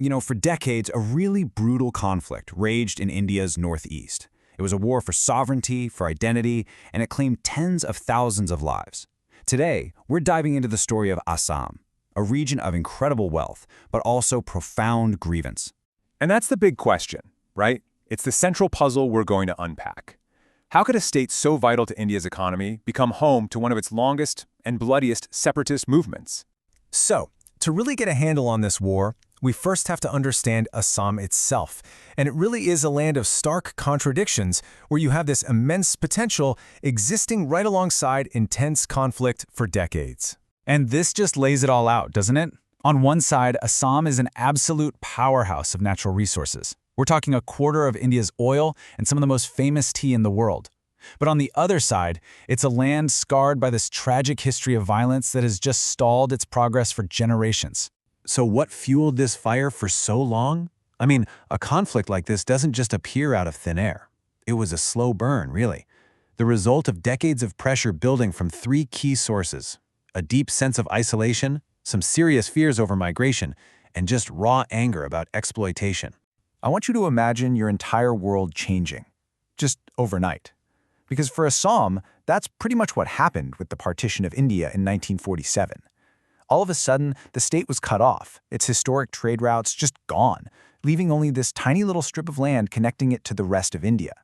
For decades, a really brutal conflict raged in India's northeast. It was a war for sovereignty, for identity, and it claimed tens of thousands of lives. Today, we're diving into the story of Assam, a region of incredible wealth, but also profound grievance. And that's the big question, right? It's the central puzzle we're going to unpack. How could a state so vital to India's economy become home to one of its longest and bloodiest separatist movements? So, to really get a handle on this war, we first have to understand Assam itself. And it really is a land of stark contradictions where you have this immense potential existing right alongside intense conflict for decades. And this just lays it all out, doesn't it? On one side, Assam is an absolute powerhouse of natural resources. We're talking a quarter of India's oil and some of the most famous tea in the world. But on the other side, it's a land scarred by this tragic history of violence that has just stalled its progress for generations. So what fueled this fire for so long? I mean, a conflict like this doesn't just appear out of thin air. It was a slow burn, really. The result of decades of pressure building from three key sources: a deep sense of isolation, some serious fears over migration, and just raw anger about exploitation. I want you to imagine your entire world changing, just overnight. Because for Assam, that's pretty much what happened with the partition of India in 1947. All of a sudden, the state was cut off, its historic trade routes just gone, leaving only this tiny little strip of land connecting it to the rest of India.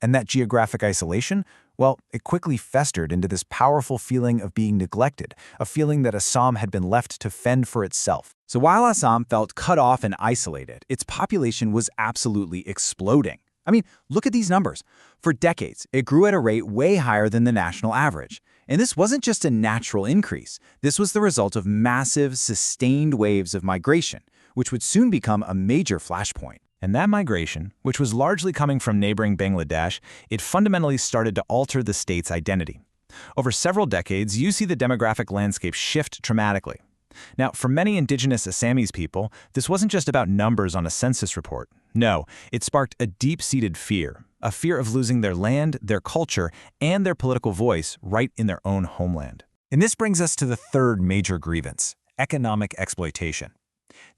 And that geographic isolation, well, it quickly festered into this powerful feeling of being neglected, a feeling that Assam had been left to fend for itself. So while Assam felt cut off and isolated, its population was absolutely exploding. I mean, look at these numbers. For decades, it grew at a rate way higher than the national average. And this wasn't just a natural increase. This was the result of massive, sustained waves of migration, which would soon become a major flashpoint. And that migration, which was largely coming from neighboring Bangladesh, it fundamentally started to alter the state's identity. Over several decades, you see the demographic landscape shift dramatically. Now, for many indigenous Assamese people, this wasn't just about numbers on a census report. No, it sparked a deep-seated fear, a fear of losing their land, their culture, and their political voice right in their own homeland. And this brings us to the third major grievance: economic exploitation.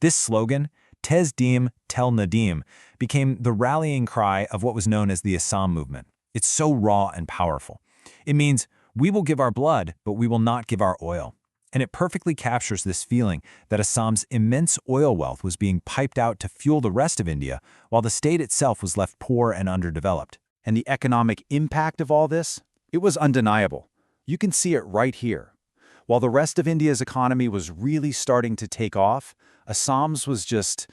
This slogan, Tez Dim Tel Nadim, became the rallying cry of what was known as the Assam movement. It's so raw and powerful. It means, we will give our blood, but we will not give our oil. And it perfectly captures this feeling that Assam's immense oil wealth was being piped out to fuel the rest of India, while the state itself was left poor and underdeveloped. And the economic impact of all this? It was undeniable. You can see it right here. While the rest of India's economy was really starting to take off, Assam's was just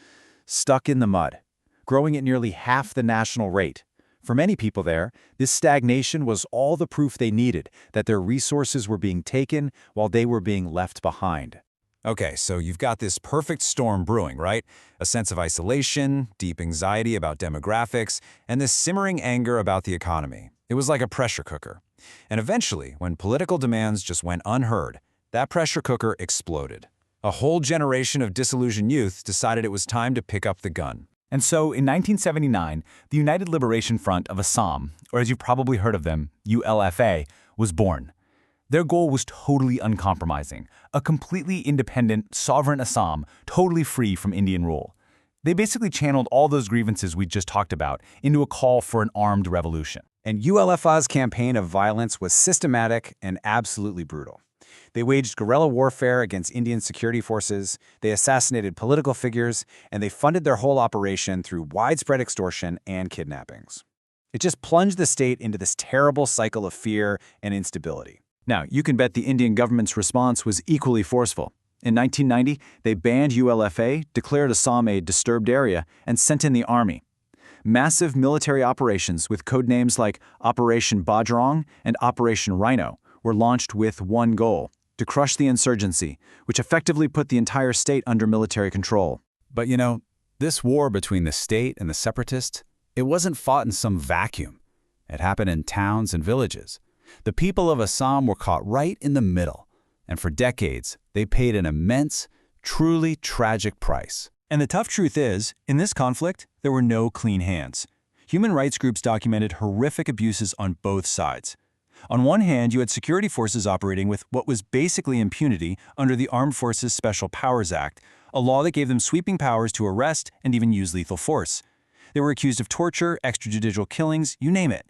stuck in the mud, growing at nearly half the national rate. For many people there, this stagnation was all the proof they needed that their resources were being taken while they were being left behind. Okay, so you've got this perfect storm brewing, right? A sense of isolation, deep anxiety about demographics, and this simmering anger about the economy. It was like a pressure cooker. And eventually, when political demands just went unheard, that pressure cooker exploded. A whole generation of disillusioned youth decided it was time to pick up the gun. And so, in 1979, the United Liberation Front of Assam, or as you've probably heard of them, ULFA, was born. Their goal was totally uncompromising, a completely independent, sovereign Assam, totally free from Indian rule. They basically channeled all those grievances we just talked about into a call for an armed revolution. And ULFA's campaign of violence was systematic and absolutely brutal. They waged guerrilla warfare against Indian security forces, they assassinated political figures, and they funded their whole operation through widespread extortion and kidnappings. It just plunged the state into this terrible cycle of fear and instability. Now, you can bet the Indian government's response was equally forceful. In 1990, they banned ULFA, declared Assam a disturbed area, and sent in the army. Massive military operations with code names like Operation Bajrang and Operation Rhino were launched with one goal: to crush the insurgency, which effectively put the entire state under military control. But this war between the state and the separatists, it wasn't fought in some vacuum. It happened in towns and villages. The people of Assam were caught right in the middle, and for decades, they paid an immense, truly tragic price. And the tough truth is, in this conflict, there were no clean hands. Human rights groups documented horrific abuses on both sides. On one hand, you had security forces operating with what was basically impunity under the Armed Forces Special Powers Act. a law that gave them sweeping powers to arrest and even use lethal force. They were accused of torture, extrajudicial killings, you name it.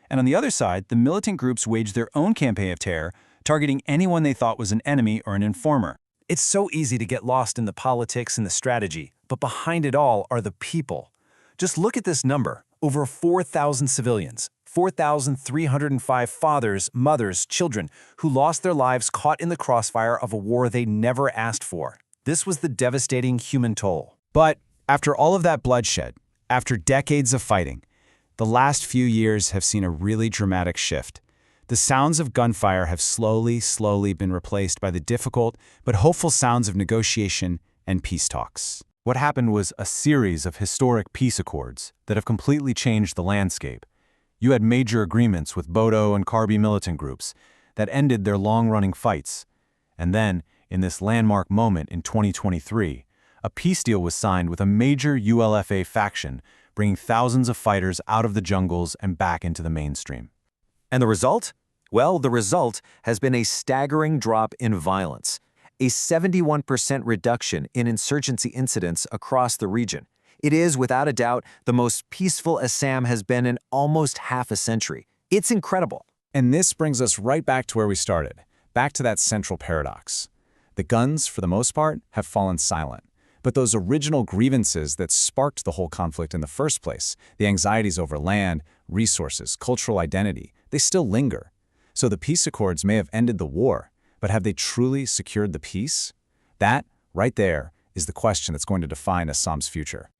And on the other side, the militant groups waged their own campaign of terror, targeting anyone they thought was an enemy or an informer. It's so easy to get lost in the politics and the strategy, but behind it all are the people. Just look at this number, over 4,000 civilians, 4,305 fathers, mothers, children who lost their lives caught in the crossfire of a war they never asked for. This was the devastating human toll. But after all of that bloodshed, after decades of fighting, the last few years have seen a really dramatic shift. The sounds of gunfire have slowly been replaced by the difficult but hopeful sounds of negotiation and peace talks. What happened was a series of historic peace accords that have completely changed the landscape. You had major agreements with Bodo and Karbi militant groups that ended their long-running fights. And then, in this landmark moment in 2023, a peace deal was signed with a major ULFA faction, bringing thousands of fighters out of the jungles and back into the mainstream. And the result? Well, the result has been a staggering drop in violence, a 71% reduction in insurgency incidents across the region. It is, without a doubt, the most peaceful Assam has been in almost half a century. It's incredible. And this brings us right back to where we started, back to that central paradox. The guns, for the most part, have fallen silent. But those original grievances that sparked the whole conflict in the first place, the anxieties over land, resources, cultural identity, they still linger. So the peace accords may have ended the war, but have they truly secured the peace? That, right there, is the question that's going to define Assam's future.